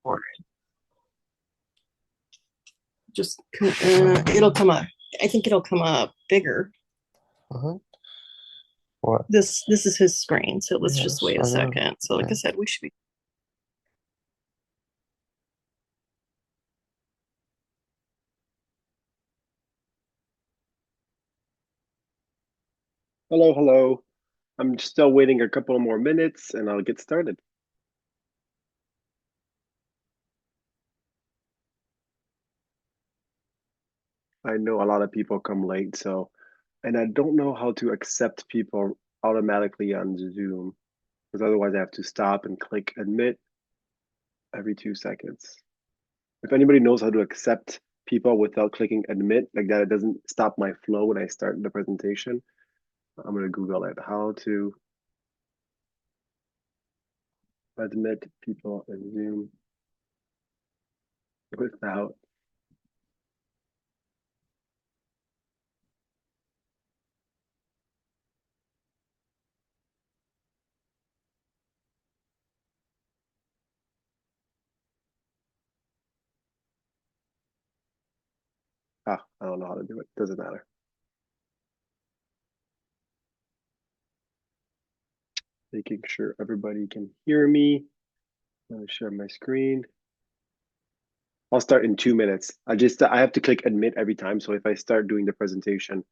Or just it'll come up. I think it'll come up bigger. Uh-huh. What? This is his screen, so let's just Yes, wait I a know. second. So like I Okay. said, we should be. Hello, hello. I'm still waiting a couple more minutes and I'll get started. I know a lot of people come late, and I don't know how to accept people automatically on Zoom because otherwise I have to stop and click admit every 2 seconds. If anybody knows how to accept people without clicking admit, like that, it doesn't stop my flow when I start the presentation. I'm gonna Google it. How to admit people in Zoom without. I don't know how to do it. Doesn't matter. Making sure everybody can hear me. I'm gonna share my screen. I'll start in 2 minutes. I have to click admit every time. So if I start doing the presentation,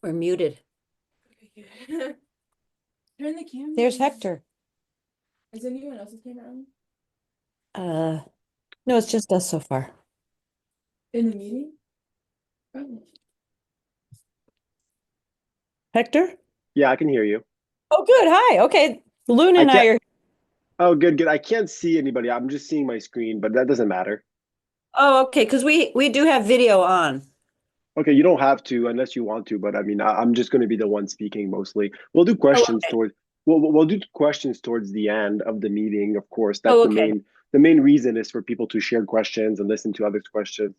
We're muted. Turn the camera. There's Hector. Is anyone else's camera on? No, it's just us so far. In the meeting? Oh. Hector? yeah, I can hear you. Oh, good. Hi. Okay. Loon I and I can't. are. Oh, good, good. I can't see anybody. I'm just seeing my screen, but that doesn't matter. Oh, okay. Because we do have video on. Okay, you don't have to unless you want to, but I mean, I'm just going to be the one speaking mostly. We'll do Oh, questions okay. towards. We'll do questions towards the end of the meeting. Of course, that's Oh, the okay. main reason is for people to share questions and listen to others' questions.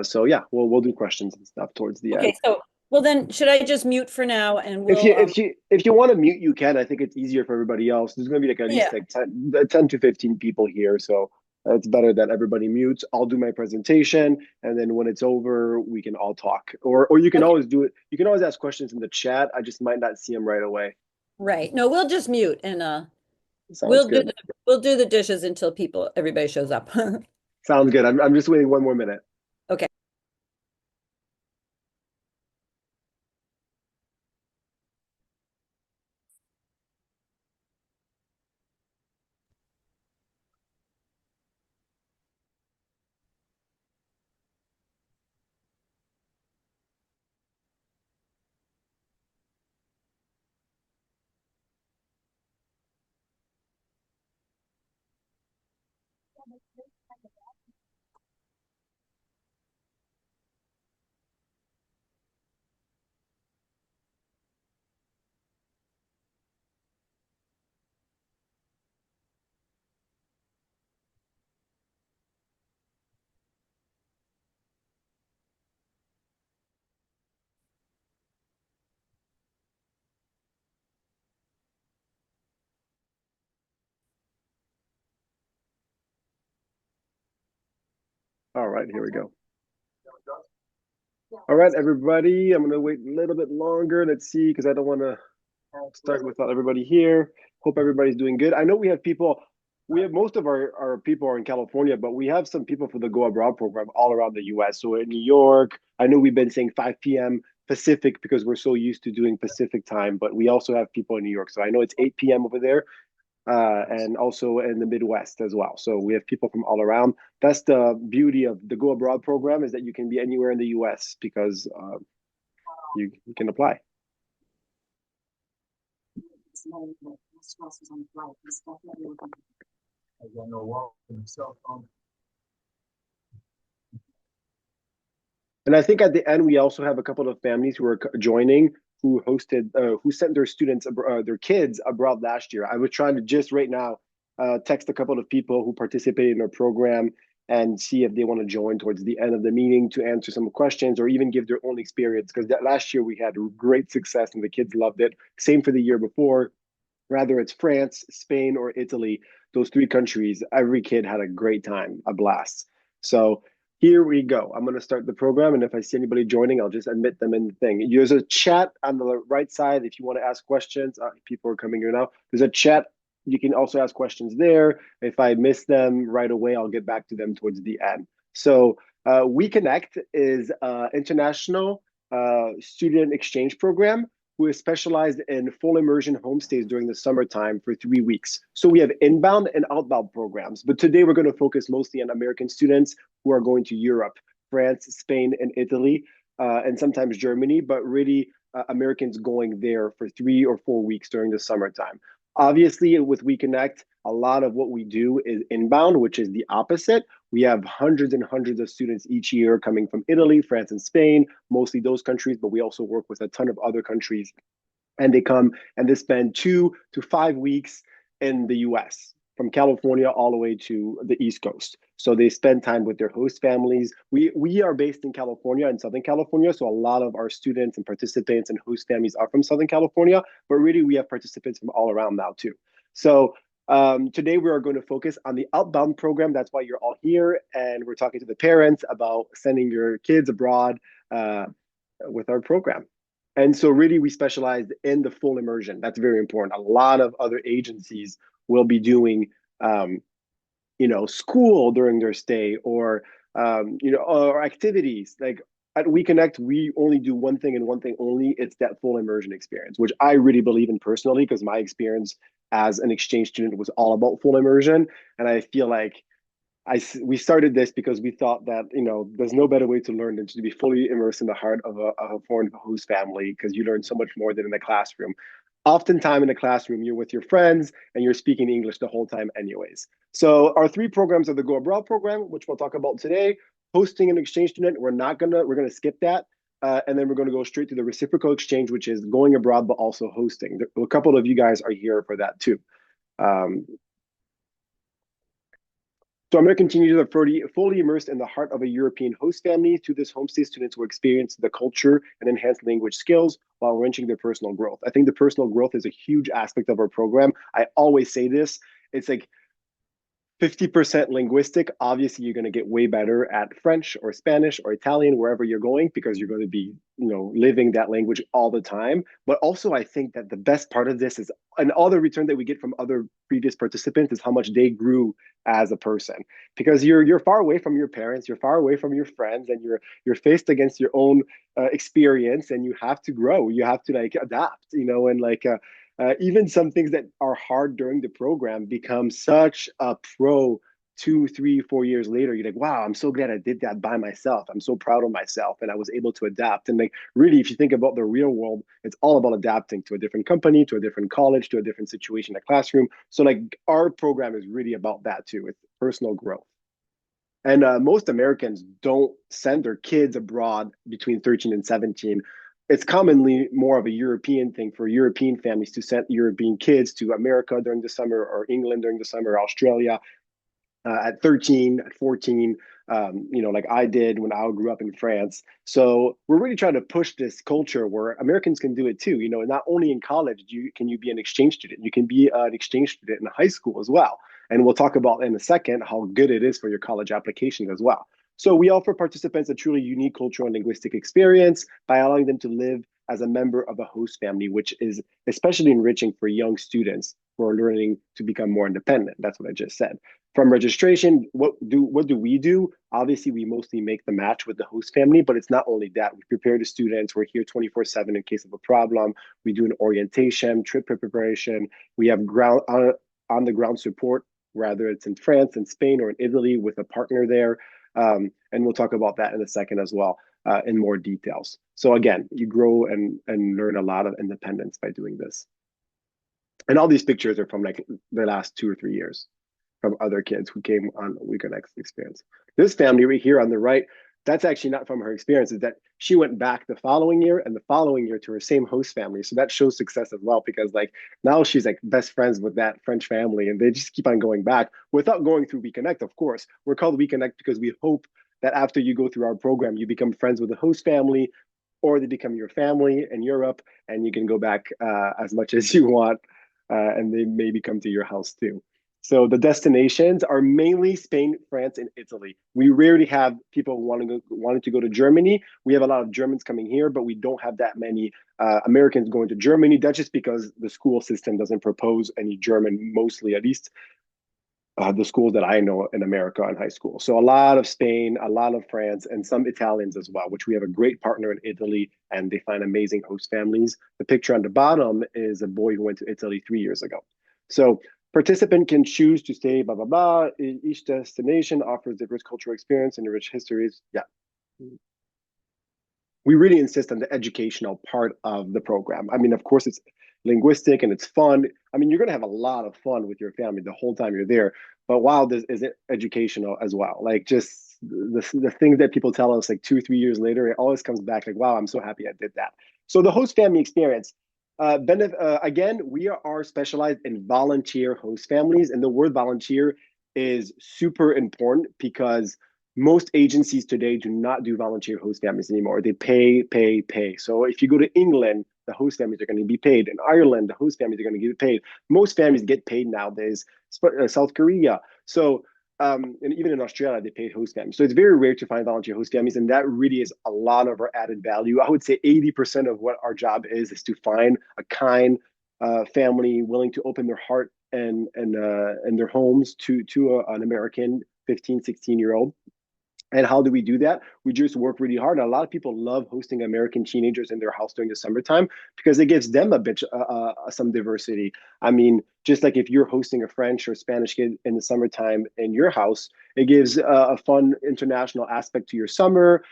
So yeah, we'll do questions and stuff towards the Okay. end. So, well, then should I just mute for now and If we'll you if you want to mute, you can. I think it's easier for everybody else. There's going to be like at yeah. least like 10 to 15 people here, so it's better that everybody mutes. I'll do my presentation, and then when it's over, we can all talk. Or you can Okay. always do it. You can always ask questions in the chat. I just might not see them right away. Right. No, we'll just mute and Sounds we'll do good. the we'll do the dishes until everybody shows up. Sounds good. I'm just waiting one more minute. Okay. All right, here we go. All right, everybody. I'm gonna wait a little bit longer. Let's see, because I don't want to start without everybody here. Hope everybody's doing good. I know we have people. We have most of our people are in California, but we have some people for the Go Abroad program all around the US. So in New York, I know we've been saying 5 p.m. Pacific because we're so used to doing Pacific time, but we also have people in New York. So I know it's 8 p.m. over there, and also in the Midwest as well. So we have people from all around. That's the beauty of the Go Abroad program is that you can be anywhere in the US because you can apply. And I think at the end we also have a couple of families who are joining who sent their students their kids abroad last year. I was trying to just right now text a couple of people who participated in our program and see if they want to join towards the end of the meeting to answer some questions or even give their own experience. Because that last year we had great success and the kids loved it. Same for the year before. Whether it's France, Spain, or Italy, those three countries, every kid had a great time, a blast. So here we go. I'm going to start the program, and if I see anybody joining, I'll just admit them in the thing. There's a chat on the right side if you want to ask questions. People are coming here now. There's a chat. You can also ask questions there. If I miss them right away, I'll get back to them towards the end. So We-Connect is an international student exchange program who is specialized in full immersion homestays during the summertime for 3 weeks. So we have inbound and outbound programs, but today we're going to focus mostly on American students who are going to Europe, France, Spain, and Italy, and sometimes Germany, but really Americans going there for 3 or 4 weeks during the summertime. Obviously, with We-Connect, a lot of what we do is inbound, which is the opposite. We have hundreds and hundreds of students each year coming from Italy, France, and Spain, mostly those countries, but we also work with a ton of other countries. And they come and they spend 2 to 5 weeks in the US, from California all the way to the East Coast. So they spend time with their host families. We are based in California, in Southern California. So a lot of our students and participants and host families are from Southern California, but really we have participants from all around now too. So today we are going to focus on the outbound program. That's why you're all here. And we're talking to the parents about sending your kids abroad with our program. And so really we specialize in the full immersion. That's very important. A lot of other agencies will be doing, school during their stay or, or activities. Like at We-Connect, we only do one thing and one thing only. It's that full immersion experience, which I really believe in personally, because my experience as an exchange student was all about full immersion. And I feel like we started this because we thought that, there's no better way to learn than to be fully immersed in the heart of a foreign host family, because you learn so much more than in the classroom. Oftentimes in the classroom, you're with your friends and you're speaking English the whole time anyways. So our 3 programs are the Go Abroad program, which we'll talk about today. Hosting an exchange student, we're going to skip that. And then we're going to go straight to the reciprocal exchange, which is going abroad, but also hosting. A couple of you guys are here for that too. So I'm going to continue to fully immersed in the heart of a European host family. To this homestay, students will experience the culture and enhance language skills while enriching their personal growth. I think the personal growth is a huge aspect of our program. I always say this. It's like 50% linguistic. Obviously, you're going to get way better at French or Spanish or Italian, wherever you're going, because you're going to be, living that language all the time. But also, I think that the best part of this is, and all the return that we get from other previous participants, is how much they grew as a person. Because you're far away from your parents, you're far away from your friends, and you're faced against your own experience, and you have to grow. You have to adapt, and even some things that are hard during the program become such a pro 2, 3, 4 years later. You're like, wow, I'm so glad I did that by myself. I'm so proud of myself, and I was able to adapt. And really, if you think about the real world, it's all about adapting to a different company, to a different college, to a different situation in a classroom. So our program is really about that too. It's personal growth. And most Americans don't send their kids abroad between 13 and 17. It's commonly more of a European thing for European families to send European kids to America during the summer, or England during the summer, or Australia at 13, at 14, like I did when I grew up in France. So we're really trying to push this culture where Americans can do it too. Not only in college can you be an exchange student, you can be an exchange student in high school as well. And we'll talk about in a second how good it is for your college application as well. So we offer participants a truly unique cultural and linguistic experience by allowing them to live as a member of a host family, which is especially enriching for young students who are learning to become more independent. That's what I just said. From registration, what do we do? Obviously, we mostly make the match with the host family, but it's not only that. We prepare the students. We're here 24/7 in case of a problem. We do an orientation, trip preparation. We have on the ground support, whether it's in France, in Spain, or in Italy with a partner there. And we'll talk about that in a second as well, in more details. So again, you grow and learn a lot of independence by doing this. And all these pictures are from the last 2 or 3 years from other kids who came on We-Connect experience. This family right here on the right, that's actually not from her experience, is that she went back the following year and the following year to her same host family. So that shows success as well, because like now she's like best friends with that French family, and they just keep on going back without going through We-Connect, of course. We're called We-Connect because we hope that after you go through our program, you become friends with the host family, or they become your family in Europe, and you can go back as much as you want, and they maybe come to your house too. So the destinations are mainly Spain, France, and Italy. We rarely have people wanting to go to Germany. We have a lot of Germans coming here, but we don't have that many Americans going to Germany. That's just because the school system doesn't propose any German, mostly at least the schools that I know in America in high school. So a lot of Spain, a lot of France, and some Italians as well, which we have a great partner in Italy, and they find amazing host families. The picture on the bottom is a boy who went to Italy 3 years ago. So participant can choose to stay, blah, blah, blah. Each destination offers diverse cultural experience and rich histories. Yeah. We really insist on the educational part of the program. I mean, of course, it's linguistic and it's fun. I mean, you're going to have a lot of fun with your family the whole time you're there. But wow, this is it educational as well. Like just the things that people tell us like 2, 3 years later, it always comes back like, wow, I'm so happy I did that. So the host family experience. Again, we are specialized in volunteer host families, and the word volunteer is super important because most agencies today do not do volunteer host families anymore. They pay, pay, pay. So if you go to England, the host families are going to be paid. In Ireland, the host families are going to get paid. Most families get paid nowadays. South Korea. So and even in Australia, they pay host families. So it's very rare to find volunteer host families, and that really is a lot of our added value. I would say 80% of what our job is to find a kind family willing to open their heart and their homes to an American 15, 16-year-old. And how do we do that? We just work really hard. And a lot of people love hosting American teenagers in their house during the summertime because it gives them a bit some diversity. I mean, just like if you're hosting a French or Spanish kid in the summertime in your house, it gives a fun international aspect to your summer,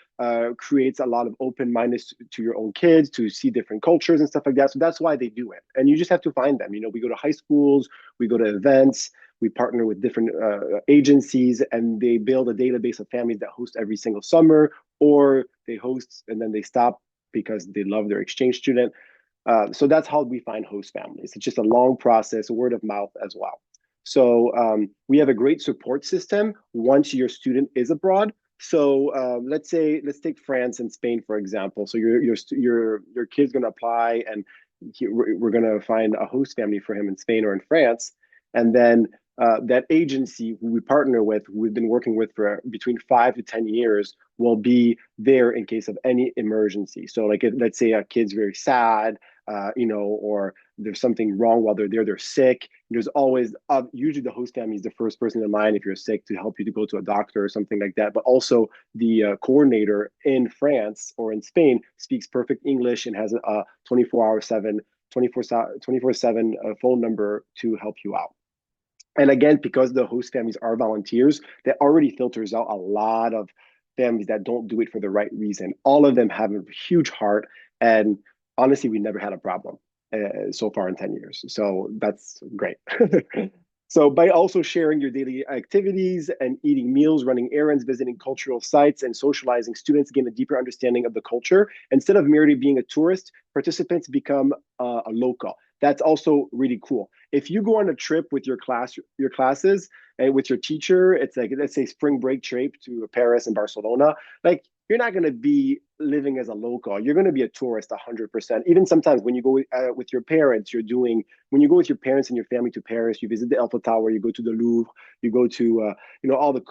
creates a lot of open-mindedness to your own kids to see different cultures and stuff like that. So that's why they do it. And you just have to find them. You know, we go to high schools, we go to events, we partner with different agencies, and they build a database of families that host every single summer, or they host and then they stop because they love their exchange student. So that's how we find host families. It's just a long process, word of mouth as well. So we have a great support system once your student is abroad. So let's take France and Spain, for example. So your kid's going to apply, and we're going to find a host family for him in Spain or in France. And then that agency who we partner with, who we've been working with for between 5 to 10 years, will be there in case of any emergency. So like, let's say a kid's very sad, or there's something wrong while they're there, they're sick. There's always, usually the host family is the first person in line if you're sick to help you to go to a doctor or something like that. But also the coordinator in France or in Spain speaks perfect English and has a 24/7 phone number to help you out. And again, because the host families are volunteers, that already filters out a lot of families that don't do it for the right reason. All of them have a huge heart, and honestly, we never had a problem so far in 10 years. So that's great. So by also sharing your daily activities and eating meals, running errands, visiting cultural sites, and socializing, students gain a deeper understanding of the culture. Instead of merely being a tourist, participants become a local. That's also really cool. If you go on a trip with your classes and with your teacher, it's like, let's say spring break trip to Paris and Barcelona, like you're not going to be living as a local. You're going to be a tourist 100%. Even sometimes when you go with your parents, when you go with your parents and your family to Paris, you visit the Eiffel Tower, you go to the Louvre, you go to, all the,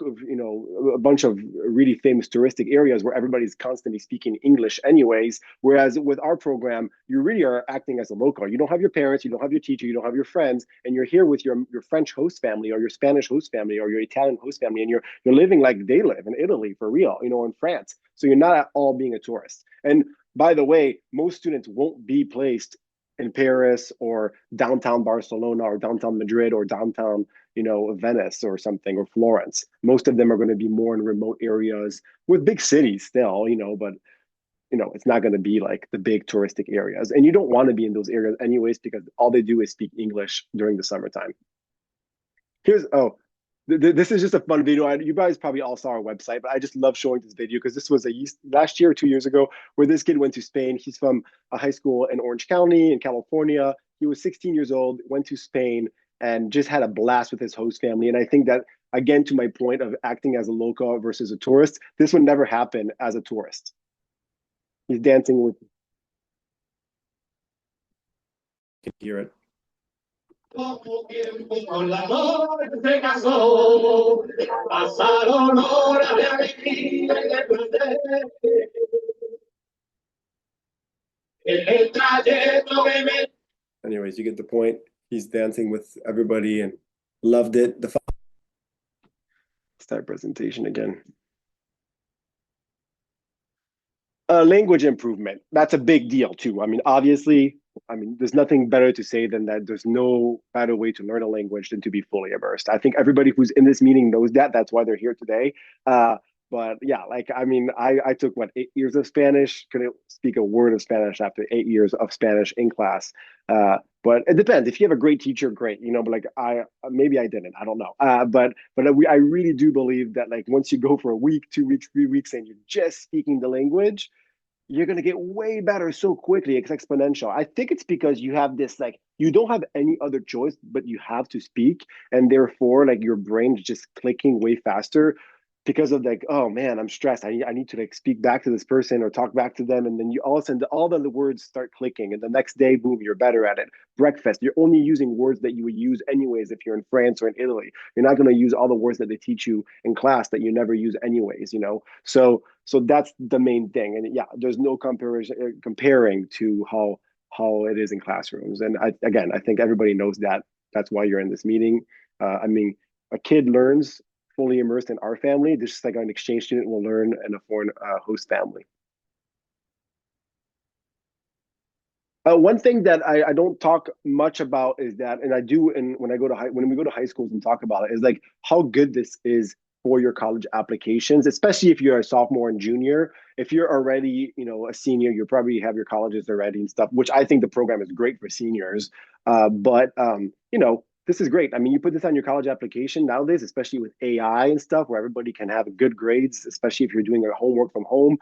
a bunch of really famous touristic areas where everybody's constantly speaking English anyways. Whereas with our program, you really are acting as a local. You don't have your parents, you don't have your teacher, you don't have your friends, and you're here with your French host family or your Spanish host family or your Italian host family, and you're living like they live in Italy for real, in France. So you're not at all being a tourist. And by the way, most students won't be placed in Paris or downtown Barcelona or downtown Madrid or downtown, Venice or something, or Florence. Most of them are going to be more in remote areas with big cities still, but it's not going to be like the big touristic areas. And you don't want to be in those areas anyways, because all they do is speak English during the summertime. This is just a fun video. You guys probably all saw our website, but I just love showing this video because this was last year or 2 years ago where this kid went to Spain. He's from a high school in Orange County in California. He was 16 years old, went to Spain, and just had a blast with his host family. And I think that, again, to my point of acting as a local versus a tourist, this would never happen as a tourist. He's dancing with. You can hear it. Poco tiempo con la noche se casó, pasaron horas de alegría y de placer. En el trayecto que me. Anyways, you get the point. He's dancing with everybody and loved it. Start presentation again. Language improvement. That's a big deal too. I mean, obviously, there's nothing better to say than that there's no better way to learn a language than to be fully immersed. I think everybody who's in this meeting knows that. That's why they're here today. But yeah, I took 8 years of Spanish, couldn't speak a word of Spanish after 8 years of Spanish in class. But it depends. If you have a great teacher, great, but maybe I didn't, I don't know. But I really do believe that once you go for a week, 2 weeks, 3 weeks, and you're just speaking the language, you're going to get way better so quickly. It's exponential. I think it's because you have this, you don't have any other choice, but you have to speak. And therefore, your brain is just clicking way faster because of oh man, I'm stressed. I need to speak back to this person or talk back to them. And then you all of a sudden, all the words start clicking. And the next day, boom, you're better at it. Breakfast, you're only using words that you would use anyways if you're in France or in Italy. You're not going to use all the words that they teach you in class that you never use anyways, So that's the main thing. And yeah, there's no comparison comparing to how it is in classrooms. And I think everybody knows that. That's why you're in this meeting. A kid learns fully immersed in our family, just like an exchange student will learn in a foreign host family. One thing that I don't talk much about is that, and I do, and when we go to high schools and talk about it, is how good this is for your college applications, especially if you're a sophomore and junior. If you're already, a senior, you probably have your colleges already and stuff, which I think the program is great for seniors. But this is great. You put this on your college application nowadays, especially with AI and stuff, where everybody can have good grades, especially if you're doing your homework from home.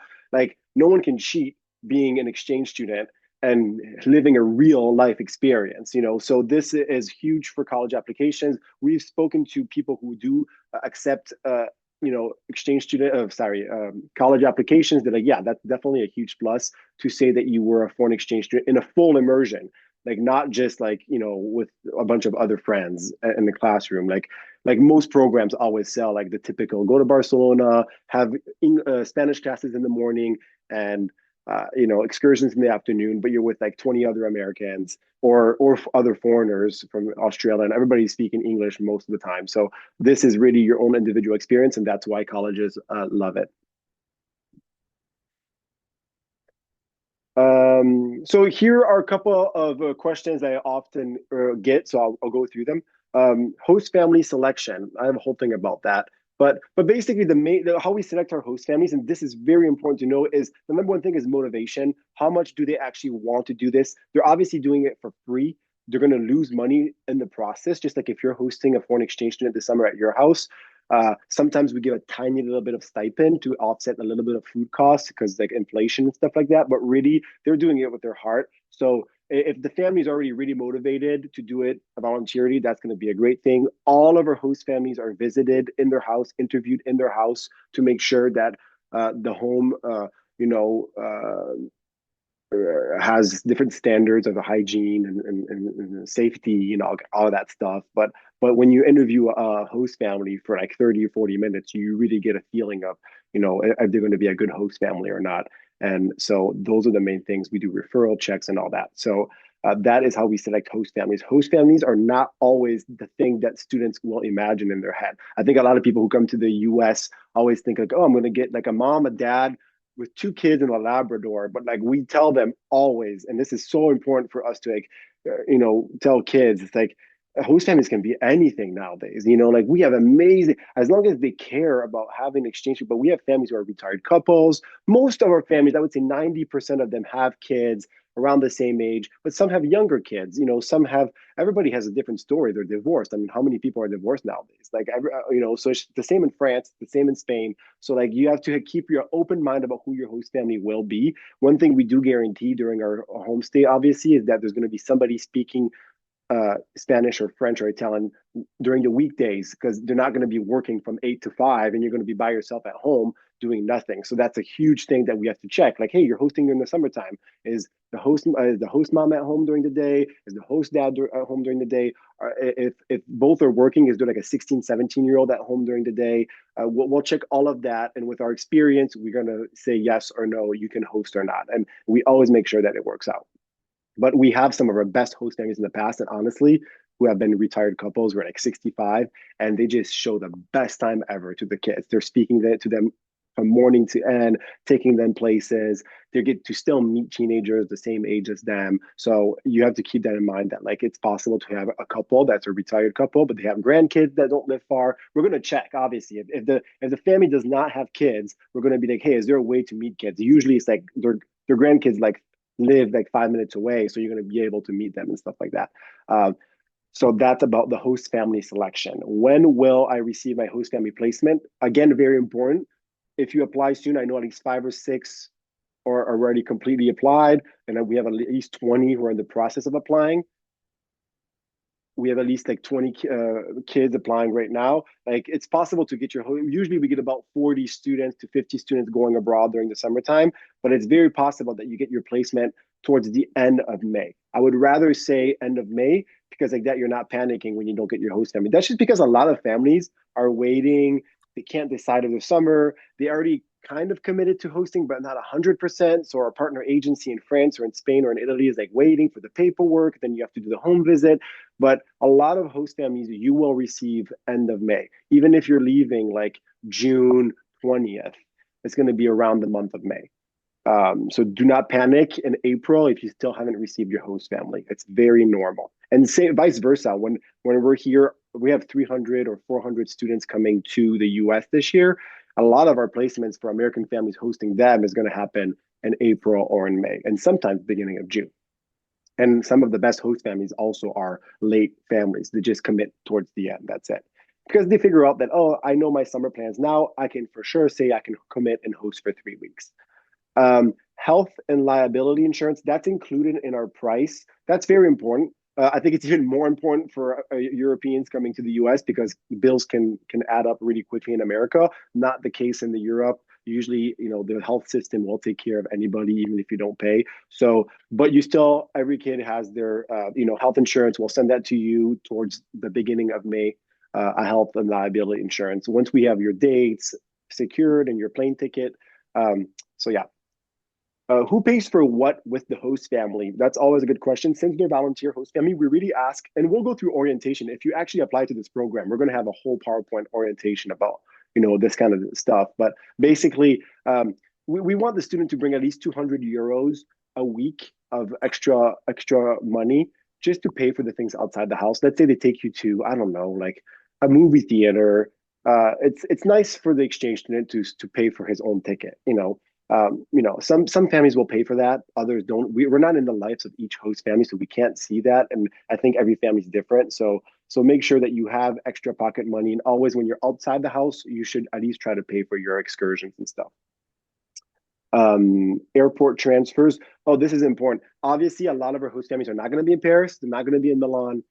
No one can cheat being an exchange student and living a real life experience, So this is huge for college applications. We've spoken to people who do accept, exchange student, college applications that yeah, that's definitely a huge plus to say that you were a foreign exchange student in a full immersion. Not just with a bunch of other friends in the classroom. Most programs always sell the typical go to Barcelona, have Spanish classes in the morning, and excursions in the afternoon, but you're with 20 other Americans or other foreigners from Australia, and everybody's speaking English most of the time. So this is really your own individual experience, and that's why colleges love it. So here are a couple of questions I often get, so I'll go through them. Host family selection. I have a whole thing about that. But basically, how we select our host families, and this is very important to know, is the number one thing is motivation. How much do they actually want to do this? They're obviously doing it for free. They're going to lose money in the process, just like if you're hosting a foreign exchange student this summer at your house. Sometimes we give a tiny little bit of stipend to offset a little bit of food costs because inflation and stuff like that. But really, they're doing it with their heart. So if the family is already really motivated to do it voluntarily, that's going to be a great thing. All of our host families are visited in their house, interviewed in their house to make sure that the home, has different standards of hygiene and safety, all of that stuff. But when you interview a host family for 30 or 40 minutes, you really get a feeling of, if they're going to be a good host family or not. And so those are the main things. We do referral checks and all that. So that is how we select host families. Host families are not always the thing that students will imagine in their head. I think a lot of people who come to the US always think oh, I'm going to get a mom, a dad, with 2 kids and a Labrador, but we tell them always, and this is so important for us to tell kids, it's host families can be anything nowadays. Like we have amazing, as long as they care about having exchange, but we have families who are retired couples. Most of our families, I would say 90% of them have kids around the same age, but some have younger kids. Some have, everybody has a different story. They're divorced. I mean, how many people are divorced nowadays? Like, so it's the same in France, the same in Spain. So like you have to keep your open mind about who your host family will be. One thing we do guarantee during our homestay, obviously, is that there's going to be somebody speaking Spanish or French or Italian during the weekdays, because they're not going to be working from 8 to 5 and you're going to be by yourself at home doing nothing. So that's a huge thing that we have to check. Like, hey, you're hosting during the summertime. Is the host mom at home during the day? Is the host dad at home during the day? If both are working, is there like a 16, 17-year-old at home during the day? We'll check all of that. And with our experience, we're going to say yes or no, you can host or not. And we always make sure that it works out. But we have some of our best host families in the past, and honestly, who have been retired couples, who are like 65, and they just show the best time ever to the kids. They're speaking to them from morning to end, taking them places. They get to still meet teenagers the same age as them. So you have to keep that in mind, that like it's possible to have a couple that's a retired couple, but they have grandkids that don't live far. We're going to check, obviously. If the family does not have kids, we're going to be like, hey, is there a way to meet kids? Usually it's like their grandkids like live like 5 minutes away, so you're going to be able to meet them and stuff like that. So that's about the host family selection. When will I receive my host family placement? Again, very important. If you apply soon, I know at least 5 or 6 are already completely applied, and then we have at least 20 who are in the process of applying. We have at least like 20 kids applying right now. Like it's possible to get usually we get about 40 students to 50 students going abroad during the summertime, but it's very possible that you get your placement towards the end of May. I would rather say end of May, because like that, you're not panicking when you don't get your host family. That's just because a lot of families are waiting. They can't decide over the summer. They already kind of committed to hosting, but not 100%. So our partner agency in France or in Spain or in Italy is like waiting for the paperwork. Then you have to do the home visit. But a lot of host families you will receive end of May. Even if you're leaving like June 20th, it's going to be around the month of May. So do not panic in April if you still haven't received your host family. It's very normal. And same vice versa. When we're here, we have 300 or 400 students coming to the US this year. A lot of our placements for American families hosting them is going to happen in April or in May, and sometimes beginning of June. And some of the best host families also are late families. They just commit towards the end. That's it. Because they figure out that, oh, I know my summer plans now. I can for sure say I can commit and host for 3 weeks. Health and liability insurance, that's included in our price. That's very important. I think it's even more important for Europeans coming to the US, because bills can add up really quickly in America. Not the case in the Europe. Usually, the health system will take care of anybody, even if you don't pay. So, but you still, every kid has their, health insurance. We'll send that to you towards the beginning of May, a health and liability insurance. Once we have your dates secured and your plane ticket. So yeah. Who pays for what with the host family? That's always a good question. Since they're volunteer host family, we really ask, and we'll go through orientation. If you actually apply to this program, we're going to have a whole PowerPoint orientation about, this kind of stuff. But basically, we want the student to bring at least 200 euros a week of extra money just to pay for the things outside the house. Let's say they take you to, I don't know, like a movie theater. It's nice for the exchange student to pay for his own ticket, some families will pay for that, others don't. We're not in the lives of each host family, so we can't see that. And I think every family is different. So make sure that you have extra pocket money. And always when you're outside the house, you should at least try to pay for your excursions and stuff. Airport transfers. Oh, this is important. Obviously, a lot of our host families are not going to be in Paris. They're not going to be in Milan.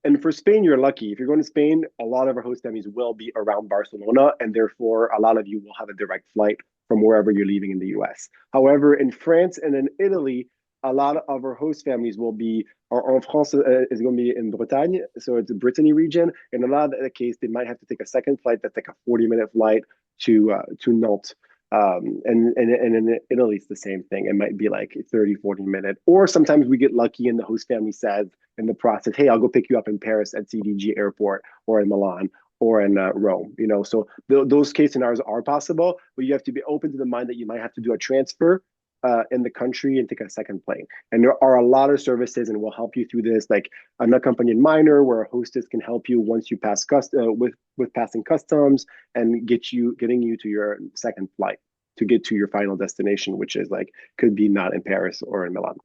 And for Spain, you're lucky. If you're going to Spain, a lot of our host families will be around Barcelona, and therefore a lot of you will have a direct flight from wherever you're leaving in the US. However, in France and in Italy, a lot of our host families will be, or en France is going to be in Bretagne, so it's the Brittany region. In a lot of the case, they might have to take a second flight that's like a 40-minute flight to Nantes. And in Italy, it's the same thing. It might be like 30, 40-minute. Or sometimes we get lucky and the host family says in the process, hey, I'll go pick you up in Paris at CDG Airport or in Milan or in Rome. So those case scenarios are possible, but you have to be open to the mind that you might have to do a transfer in the country and take a second plane. And there are a lot of services, and we'll help you through this, like an accompanied minor, where a hostess can help you once you pass with passing customs and getting you to your second flight to get to your final destination, which is like could be not in Paris or in Milan.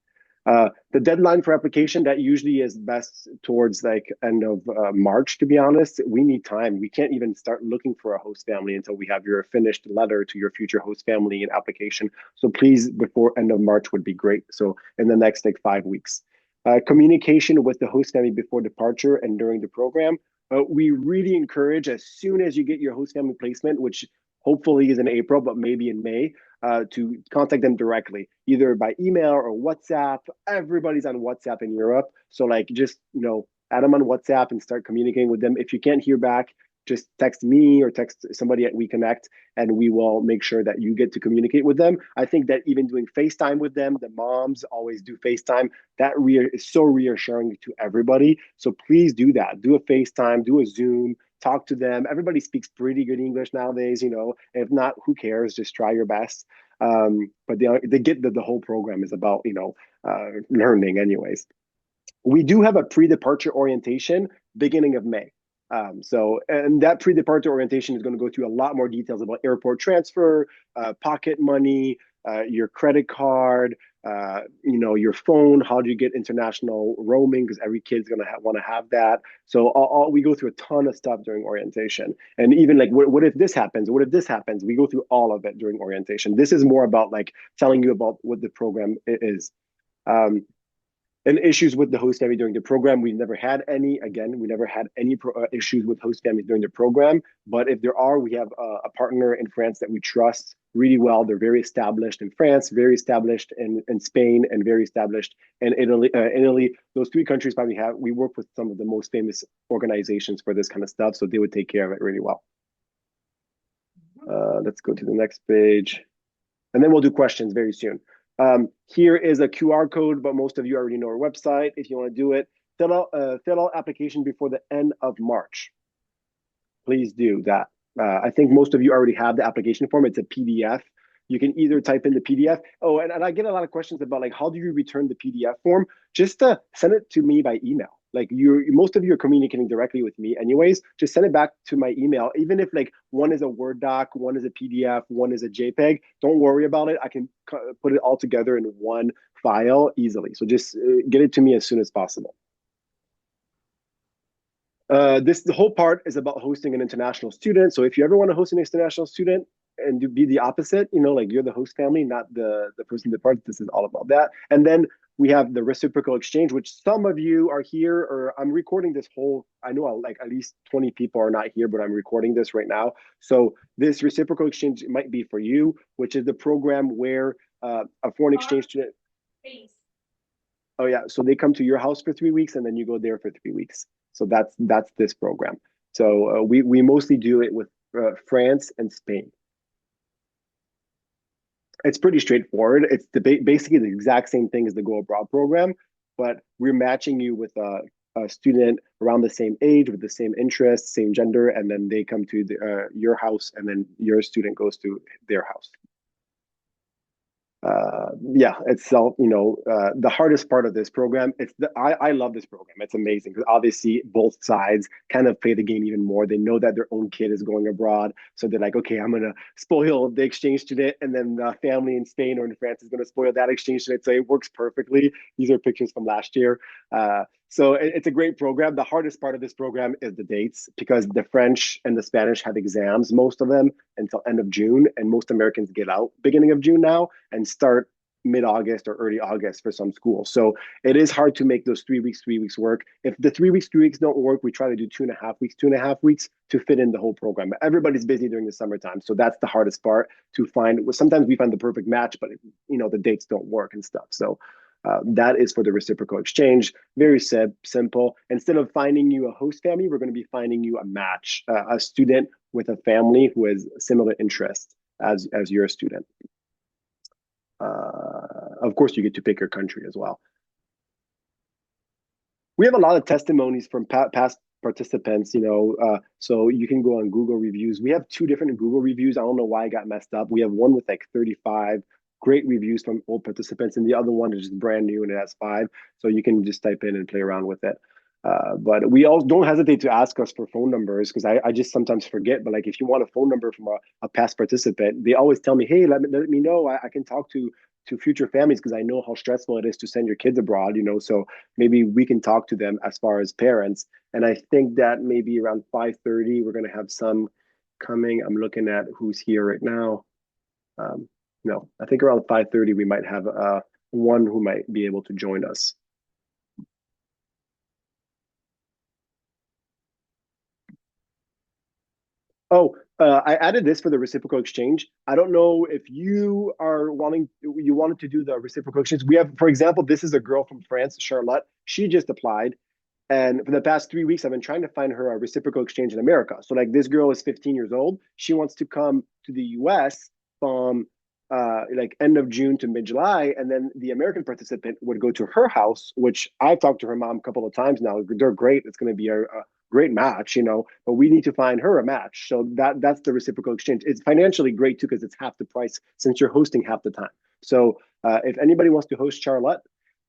The deadline for application, that usually is best towards like end of March, to be honest. We need time. We can't even start looking for a host family until we have your finished letter to your future host family and application. So please, before end of March would be great. So in the next like 5 weeks. Communication with the host family before departure and during the program. We really encourage, as soon as you get your host family placement, which hopefully is in April, but maybe in May, to contact them directly, either by email or WhatsApp. Everybody's on WhatsApp in Europe. So like just, add them on WhatsApp and start communicating with them. If you can't hear back, just text me or text somebody at We-Connect, and we will make sure that you get to communicate with them. I think that even doing FaceTime with them, the moms always do FaceTime. That is so reassuring to everybody. So please do that. Do a FaceTime, do a Zoom, talk to them. Everybody speaks pretty good English nowadays, If not, who cares? Just try your best. But they get that the whole program is about, learning anyways. We do have a pre-departure orientation beginning of May. And that pre-departure orientation is going to go through a lot more details about airport transfer, pocket money, your credit card, your phone. How do you get international roaming? Because every kid's going to want to have that. So we go through a ton of stuff during orientation. And even like, what if this happens? What if this happens? We go through all of it during orientation. This is more about like telling you about what the program is. And issues with the host family during the program, we've never had any. Again, we never had any issues with host families during the program. But if there are, we have a partner in France that we trust really well. They're very established in France, very established in Spain, and very established in Italy. Those 3 countries we work with some of the most famous organizations for this kind of stuff. So they would take care of it really well. Let's go to the next page. And then we'll do questions very soon. Here is a QR code, but most of you already know our website. If you want to do it, fill out application before the end of March. Please do that. I think most of you already have the application form. It's a PDF. You can either type in the PDF. Oh, and I get a lot of questions about like, how do you return the PDF form? Just send it to me by email. Like most of you are communicating directly with me anyways. Just send it back to my email. Even if like one is a Word doc, one is a PDF, one is a JPEG, don't worry about it. I can put it all together in one file easily. So just get it to me as soon as possible. The whole part is about hosting an international student. So if you ever want to host an international student and be the opposite, like you're the host family, not the person that departs, this is all about that. And then we have the reciprocal exchange, which some of you are here, or I'm recording this I know like at least 20 people are not here, but I'm recording this right now. So this reciprocal exchange might be for you, which is the program where a foreign exchange student. Oh yeah, so they come to your house for 3 weeks and then you go there for 3 weeks. So that's this program. So we mostly do it with France and Spain. It's pretty straightforward. It's basically the exact same thing as the Go Abroad program, but we're matching you with a student around the same age, with the same interests, same gender, and then they come to your house, and then your student goes to their house. Itself, the hardest part of this program, I love this program. It's amazing because obviously both sides kind of play the game even more. They know that their own kid is going abroad. So they're like, okay, I'm going to spoil the exchange student, and then the family in Spain or in France is going to spoil that exchange student. So it works perfectly. These are pictures from last year. So it's a great program. The hardest part of this program is the dates, because the French and the Spanish have exams, most of them until end of June, and most Americans get out beginning of June now and start mid-August or early August for some schools. So it is hard to make those 3 weeks work. If the 3 weeks don't work, we try to do 2.5 weeks to fit in the whole program. But everybody's busy during the summertime. So that's the hardest part to find. Sometimes we find the perfect match, but the dates don't work and stuff. So that is for the reciprocal exchange. Very simple. Instead of finding you a host family, we're going to be finding you a match, a student with a family who has similar interests as your student. Of course, you get to pick your country as well. We have a lot of testimonies from past participants, so you can go on Google reviews. We have 2 different Google reviews. I don't know why I got messed up. We have one with like 35 great reviews from old participants, and the other one is just brand new and it has 5. So you can just type in and play around with it. But we all don't hesitate to ask us for phone numbers because I just sometimes forget. But like if you want a phone number from a past participant, they always tell me, hey, let me know. I can talk to future families because I know how stressful it is to send your kids abroad, so maybe we can talk to them as far as parents. And I think that maybe around 5:30, we're going to have some coming. I'm looking at who's here right now. No, I think around 5:30, we might have one who might be able to join us. Oh, I added this for the reciprocal exchange. I don't know if you wanted to do the reciprocal exchange. We have, for example, this is a girl from France, Charlotte. She just applied. And for the past 3 weeks, I've been trying to find her a reciprocal exchange in America. So like this girl is 15 years old. She wants to come to the US from like end of June to mid-July. And then the American participant would go to her house, which I've talked to her mom a couple of times now. They're great. It's going to be a great match, but we need to find her a match. So that's the reciprocal exchange. It's financially great too, because it's half the price since you're hosting half the time. So if anybody wants to host Charlotte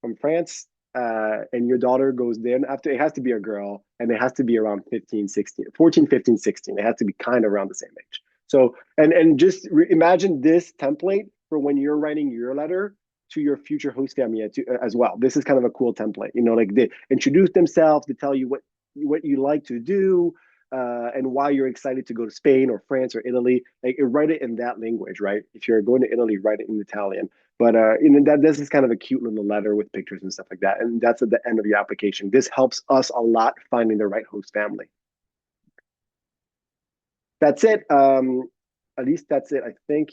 from France, and your daughter goes there after, it has to be a girl and it has to be around 15, 16, 14, 15, 16. It has to be kind of around the same age. So, and just imagine this template for when you're writing your letter to your future host family as well. This is kind of a cool template, like they introduce themselves, to tell you what you like to do, and why you're excited to go to Spain or France or Italy. Like write it in that language, right? If you're going to Italy, write it in Italian. But that this is kind of a cute little letter with pictures and stuff like that. And that's at the end of your application. This helps us a lot finding the right host family. That's it. At least that's it, I think,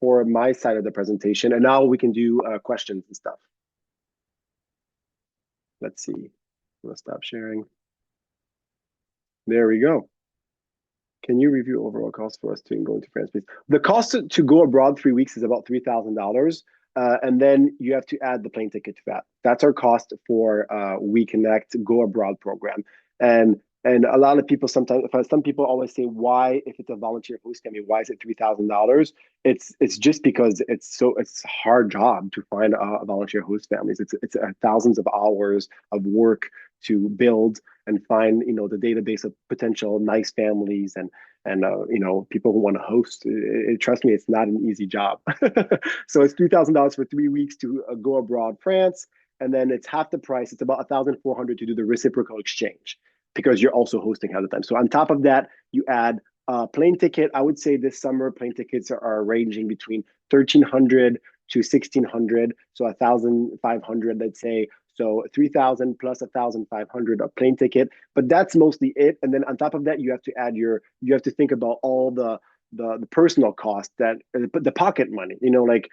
for my side of the presentation. And now we can do questions and stuff. Let's see. I'm gonna stop sharing. There we go. Can you review overall cost for us to go into France, please? The cost to go abroad 3 weeks is about $3,000. And then you have to add the plane ticket to that. That's our cost for Oui-Connect Go Abroad program. And a lot of people some people always say, why, if it's a volunteer host family, why is it $3,000? It's just because it's a hard job to find a volunteer host families. It's thousands of hours of work to build and find the database of potential nice families and people who want to host. Trust me, it's not an easy job. So it's $3,000 for 3 weeks to go abroad France, and then it's half the price. It's about $1,400 to do the reciprocal exchange, because you're also hosting half the time. So on top of that, you add a plane ticket. I would say this summer plane tickets are ranging between $1,300 to $1,600, so $1,500, let's say. So 3,000 plus 1,500 a plane ticket, but that's mostly it. And then on top of that, you have to add you have to think about all the personal cost, that the pocket money. Like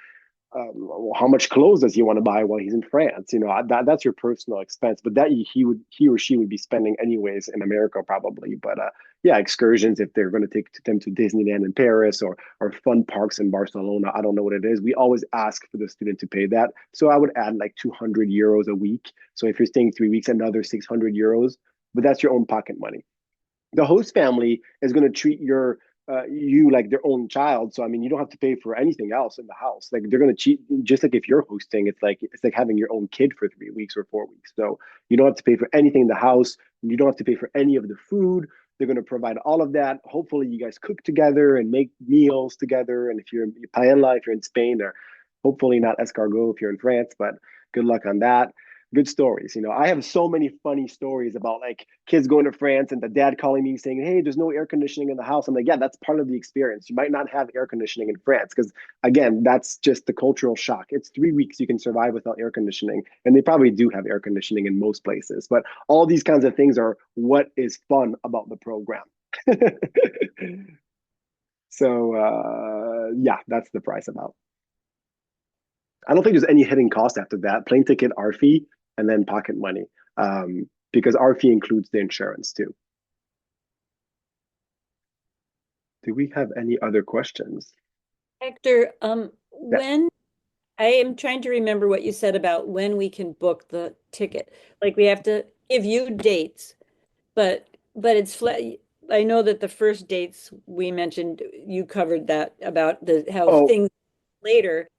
how much clothes does he want to buy while he's in France? That's your personal expense, but that he or she would be spending anyways in America probably. But yeah, excursions, if they're going to take them to Disneyland in Paris or fun parks in Barcelona, I don't know what it is. We always ask for the student to pay that. So I would add like 200 euros a week. So if you're staying 3 weeks, another 600 euros, but that's your own pocket money. The host family is going to treat you like their own child. So I mean, you don't have to pay for anything else in the house. Like they're going to cheat, just like if you're hosting. It's like having your own kid for 3 weeks or 4 weeks. So you don't have to pay for anything in the house. You don't have to pay for any of the food. They're going to provide all of that. Hopefully, you guys cook together and make meals together. And if you're in paella, if you're in Spain, or hopefully not escargot if you're in France, but good luck on that. Good stories. I have so many funny stories about like kids going to France and the dad calling me saying, hey, there's no air conditioning in the house. I'm like, yeah, that's part of the experience. You might not have air conditioning in France because, again, that's just the cultural shock. It's 3 weeks you can survive without air conditioning. And they probably do have air conditioning in most places. But all these kinds of things are what is fun about the program. So, yeah, that's the price about. I don't think there's any hidden cost after that. Plane ticket, our fee, and then pocket money, because our fee includes the insurance too. Do we have any other questions? Hector, when I am trying to remember what you said about when we can book the ticket. Like we have to give you dates, but it's flat. I know that the first dates we mentioned, you covered that about how things later.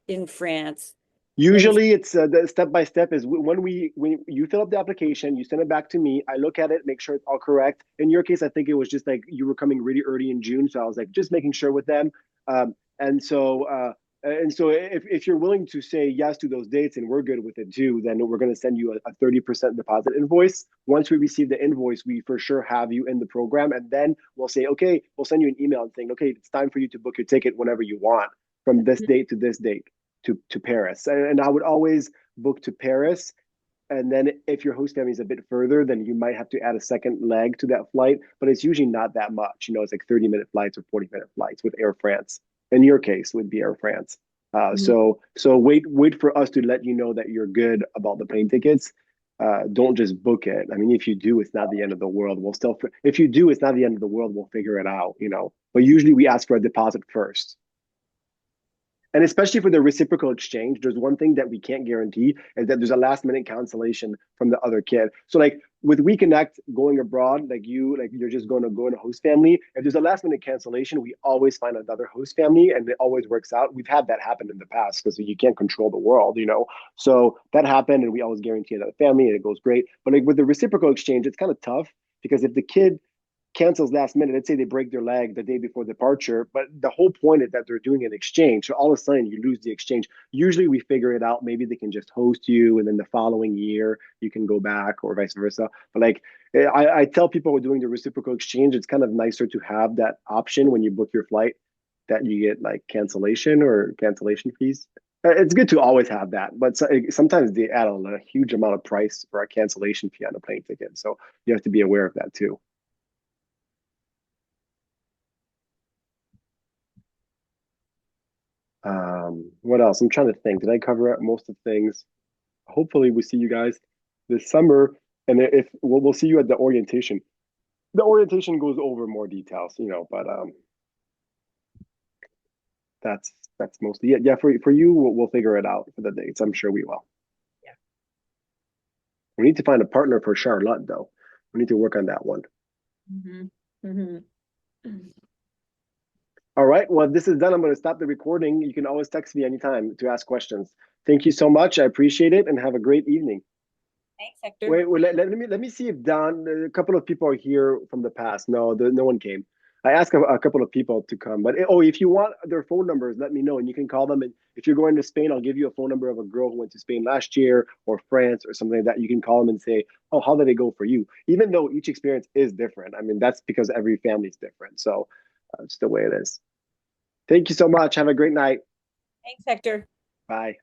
in France. Usually it's the step by step is when you fill up the application, you send it back to me. I look at it, make sure it's all correct. In your case, I think it was just like you were coming really early in June, so I was like just making sure with them. And so if you're willing to say yes to those dates and we're good with it too, then we're going to send you a 30% deposit invoice. Once we receive the invoice, we for sure have you in the program, and then we'll say, okay, we'll send you an email saying, okay, it's time for you to book your ticket whenever you want from this date to this date. To Paris. And I would always book to Paris. And then if your host family is a bit further, then you might have to add a second leg to that flight. But it's usually not that much. You know, it's like 30-minute flights or 40-minute flights with Air France. In your case, would be Air France. So wait for us to let you know that you're good about the plane tickets. Don't just book it. I mean, if you do, it's not the end of the world. If you do, it's not the end of the world. We'll figure it out, you know. But usually we ask for a deposit first. And especially for the reciprocal exchange, there's one thing that we can't guarantee is that there's a last minute cancellation from the other kid. So like with We-Connect going abroad, you're just going to go in a host family. If there's a last minute cancellation, we always find another host family and it always works out. We've had that happen in the past because you can't control the world, you know? So that happened and we always guarantee another family and it goes great. But like with the reciprocal exchange, it's kind of tough because if the kid cancels last minute, let's say they break their leg the day before departure, but the whole point is that they're doing an exchange. So all of a sudden you lose the exchange. Usually we figure it out. Maybe they can just host you and then the following year you can go back or vice versa. But like I tell people who are doing the reciprocal exchange, it's kind of nicer to have that option when you book your flight that you get like cancellation or cancellation fees. It's good to always have that, but sometimes they add a huge amount of price for a cancellation fee on a plane ticket. So you have to be aware of that too. What else? I'm trying to think. Did I cover most of the things? Hopefully we see you guys this summer. And if we'll see you at the orientation. The orientation goes over more details, you know, but that's mostly it. Yeah, for you, we'll figure it out for the dates. I'm sure we will. Yeah. We need to find a partner for Charlotte, though. We need to work on that one. All right. Well, this is done. I'm going to stop the recording. You can always text me anytime to ask questions. Thank you so much. I appreciate it and have a great evening. Thanks, Hector. Wait, let me see if Don, a couple of people are here from the past. No, no one came. I asked a couple of people to come, but if you want their phone numbers, let me know and you can call them. And if you're going to Spain, I'll give you a phone number of a girl who went to Spain last year or France or something like that. You can call them and say, oh, how did it go for you? Even though each experience is different. I mean, that's because every family is different. So it's the way it is. Thank you so much. Have a great night. Thanks, Hector. Bye.